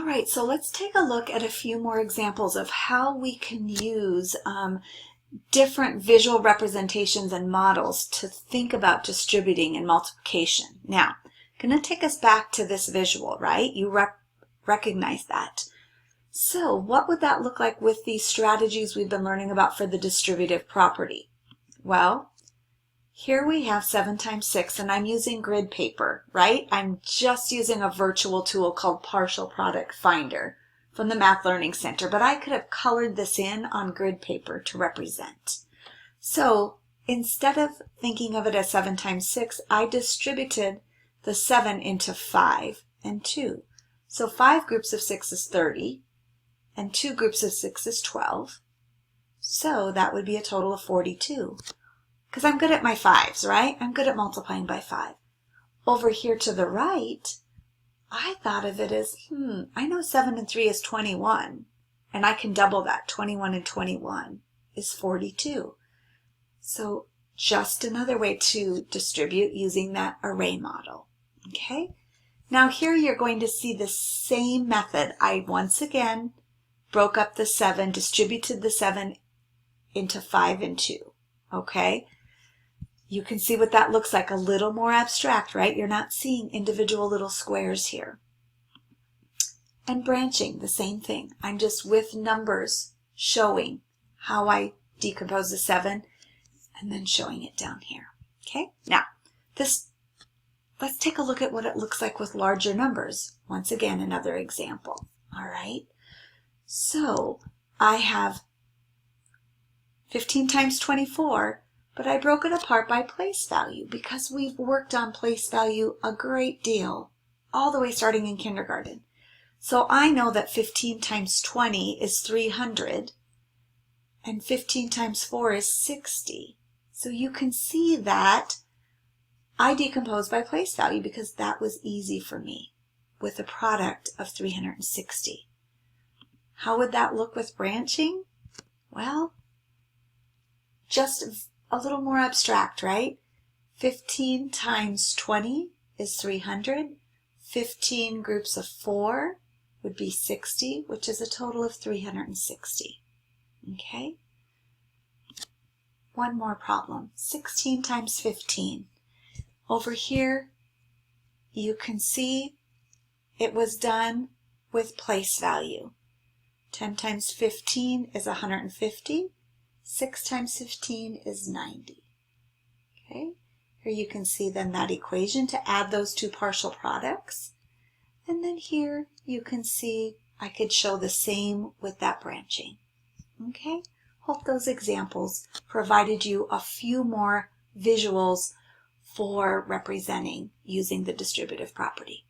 All right, so let's take a look at a few more examples of how we can use different visual representations and models to think about distributing and multiplication. Now, I'm going to take us back to this visual, right? You recognize that. So what would that look like with these strategies we've been learning about for the distributive property? Well, here we have 7 times 6, and I'm using grid paper, right? I'm just using a virtual tool called Partial Product Finder from the Math Learning Center, but I could have colored this in on grid paper to represent. So instead of thinking of it as 7 times 6, I distributed the 7 into 5 and 2. So 5 groups of 6 is 30, and 2 groups of 6 is 12. So that would be a total of 42. Because I'm good at my 5s, right? I'm good at multiplying by 5. Over here to the right, I thought of it as, I know 7 and 3 is 21, and I can double that. 21 and 21 is 42. So just another way to distribute using that array model, okay? Now here you're going to see the same method. I once again broke up the 7, distributed the 7 into 5 and 2, okay? You can see what that looks like, a little more abstract, right? You're not seeing individual little squares here. And branching, the same thing. I'm just with numbers showing how I decompose the 7 and then showing it down here. Okay, now let's take a look at what it looks like with larger numbers. Once again, another example. All right, so I have 15 times 24. But I broke it apart by place value because we've worked on place value a great deal, all the way starting in kindergarten. So I know that 15 times 20 is 300, and 15 times 4 is 60. So you can see that I decompose by place value because that was easy for me with a product of 360. How would that look with branching? Well, just a little more abstract, right? 15 times 20 is 300. 15 groups of 4 would be 60, which is a total of 360. Okay? One more problem. 16 times 15. Over here, you can see it was done with place value. 10 times 15 is 150. 6 times 15 is 90. Okay, here you can see then that equation to add those two partial products. And then here you can see I could show the same with that branching. Okay, hope those examples provided you a few more visuals for representing using the distributive property.